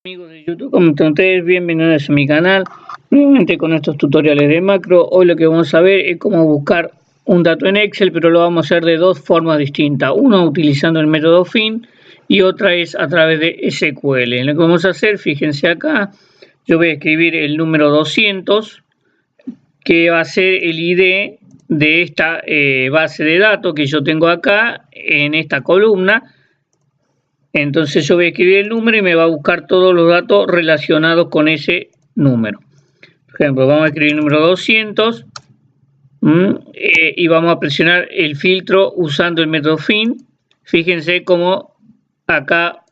Amigos de YouTube, ¿cómo están ustedes? Bienvenidos a mi canal, nuevamente con estos tutoriales de macro. Hoy lo que vamos a ver es cómo buscar un dato en Excel, pero lo vamos a hacer de dos formas distintas. Una utilizando el método FIN y otra es a través de SQL. Lo que vamos a hacer, fíjense acá, yo voy a escribir el número 200, que va a ser el ID de esta base de datos que yo tengo acá en esta columna. Entonces yo voy a escribir el número y me va a buscar todos los datos relacionados con ese número. Por ejemplo, vamos a escribir el número 200 y vamos a presionar el filtro usando el método FIN. Fíjense cómo acá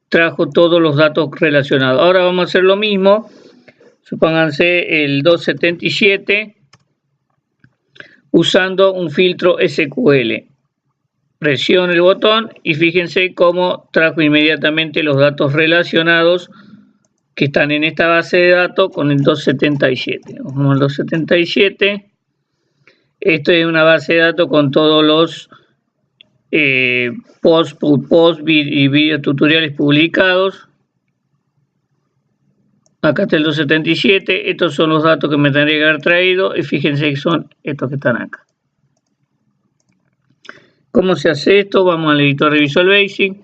trajo todos los datos relacionados. Ahora vamos a hacer lo mismo. Supónganse el 277 usando un filtro SQL. Presiono el botón y fíjense cómo trajo inmediatamente los datos relacionados que están en esta base de datos con el 277. Vamos al 277. Esto es una base de datos con todos los posts y videos tutoriales publicados. Acá está el 277. Estos son los datos que me tendría que haber traído y fíjense que son estos que están acá. ¿Cómo se hace esto? Vamos al editor de Visual Basic.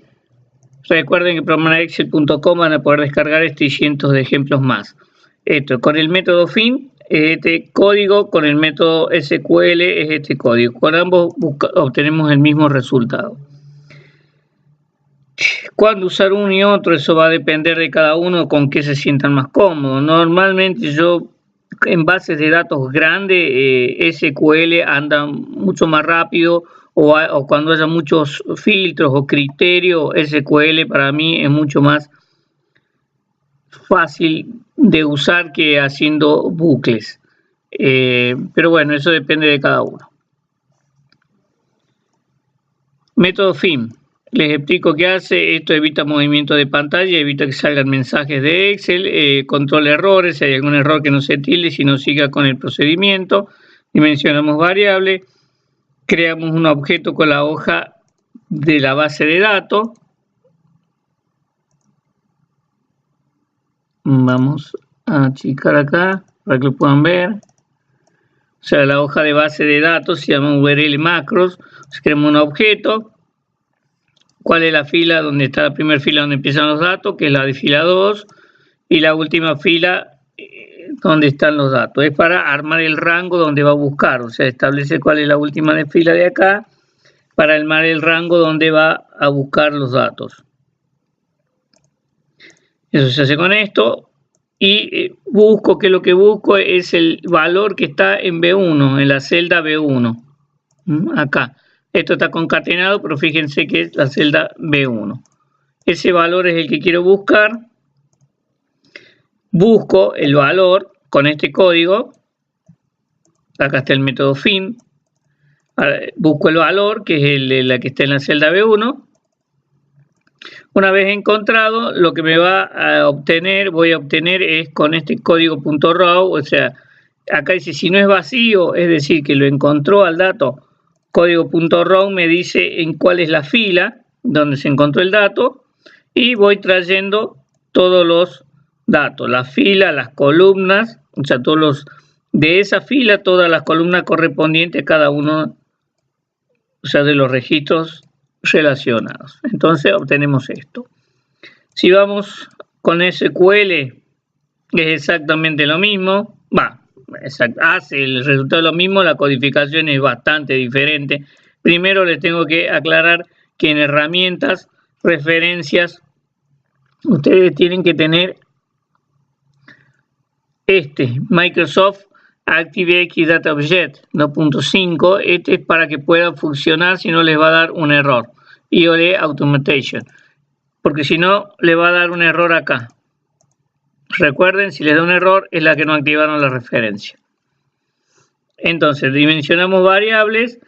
Recuerden que programarexcel.com van a poder descargar este y cientos de ejemplos más. Esto con el método FIN es este código, con el método SQL es este código. Con ambos obtenemos el mismo resultado. Cuándo usar uno y otro, eso va a depender de cada uno con qué se sientan más cómodos. Normalmente yo en bases de datos grandes SQL anda mucho más rápido. O cuando haya muchos filtros o criterios, SQL para mí es mucho más fácil de usar que haciendo bucles. Pero bueno, eso depende de cada uno. Método FIN. Les explico qué hace. Esto evita movimiento de pantalla, evita que salgan mensajes de Excel, controla errores, si hay algún error que no se tilde, si no siga con el procedimiento. Dimensionamos variables. Creamos un objeto con la hoja de la base de datos. Vamos a achicar acá para que lo puedan ver. O sea, la hoja de base de datos se llama URL macros. Creamos un objeto. ¿Cuál es la fila? Donde está la primera fila donde empiezan los datos, que es la de fila 2. Y la última fila donde están los datos. Es para armar el rango donde va a buscar. O sea, establece cuál es la última de fila de acá para armar el rango donde va a buscar los datos. Eso se hace con esto. Y busco, que lo que busco es el valor que está en B1, en la celda B1. Acá. Esto está concatenado, pero fíjense que es la celda B1. Ese valor es el que quiero buscar. Busco el valor con este código. Acá está el método FIN. Busco el valor, que es la que está en la celda B1. Una vez encontrado, lo que me va a obtener, voy a obtener es con este código .raw. O sea, acá dice si no es vacío, es decir, que lo encontró al dato. Código .raw me dice en cuál es la fila donde se encontró el dato. Y voy trayendo todos los datos, las filas, las columnas, o sea, todos los de esa fila, todas las columnas correspondientes a cada uno, o sea, de los registros relacionados. Entonces obtenemos esto. Si vamos con SQL, es exactamente lo mismo. Hace el resultado lo mismo, la codificación es bastante diferente. Primero les tengo que aclarar que en herramientas, referencias, ustedes tienen que tener Microsoft ActiveX Data Object 2.5. Este es para que pueda funcionar, si no les va a dar un error. IOL Automation, porque si no le va a dar un error acá. Recuerden, si les da un error es la que no activaron la referencia. Entonces dimensionamos variables,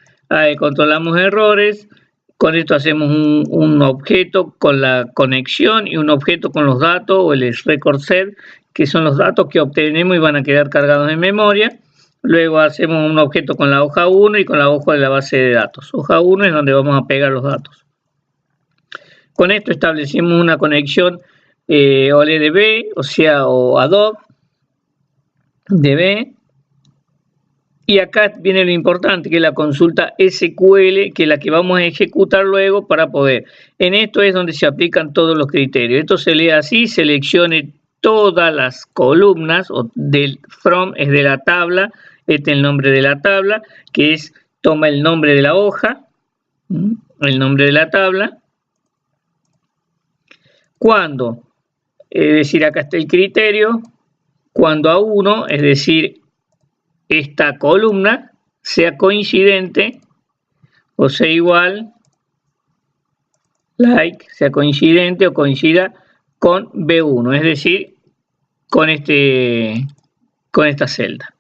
controlamos errores. Con esto hacemos un objeto con la conexión y un objeto con los datos, o el record set, que son los datos que obtenemos y van a quedar cargados en memoria. Luego hacemos un objeto con la hoja 1 y con la hoja de la base de datos. Hoja 1 es donde vamos a pegar los datos. Con esto establecimos una conexión OLEDB, o sea, o Adobe DB. Y acá viene lo importante, que es la consulta SQL, que es la que vamos a ejecutar luego para poder. En esto es donde se aplican todos los criterios. Esto se lee así: seleccione todas las columnas, o del from es de la tabla, este es el nombre de la tabla, que es, toma el nombre de la hoja, el nombre de la tabla. Cuando, es decir, acá está el criterio, cuando A1, es decir, esta columna sea coincidente o sea igual, sea coincidente o coincida con B1, es decir, con esta celda.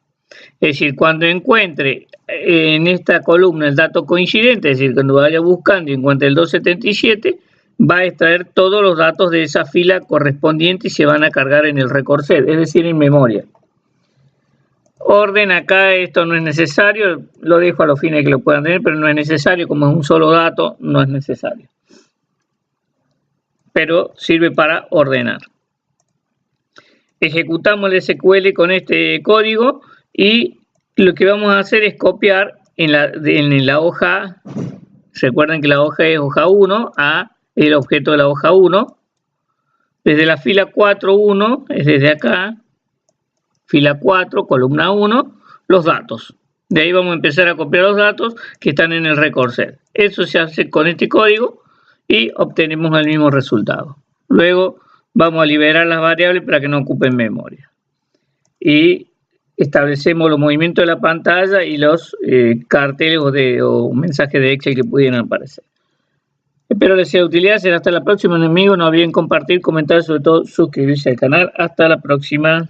Es decir, cuando encuentre en esta columna el dato coincidente, es decir, cuando vaya buscando y encuentre el 277, va a extraer todos los datos de esa fila correspondiente y se van a cargar en el record set, es decir, en memoria. Orden acá, esto no es necesario, lo dejo a los fines que lo puedan tener, pero no es necesario, como es un solo dato, no es necesario. Pero sirve para ordenar. Ejecutamos el SQL con este código y lo que vamos a hacer es copiar en la hoja, recuerden que la hoja es hoja 1, a el objeto de la hoja 1, desde la fila 4.1, es desde acá, fila 4, columna 1, los datos. De ahí vamos a empezar a copiar los datos que están en el record set. Eso se hace con este código y obtenemos el mismo resultado. Luego vamos a liberar las variables para que no ocupen memoria. Y establecemos los movimientos de la pantalla y los carteles o mensajes de Excel que pudieran aparecer. Espero les sea de utilidad. Será hasta la próxima, amigos. No olviden compartir, comentar, sobre todo suscribirse al canal. Hasta la próxima.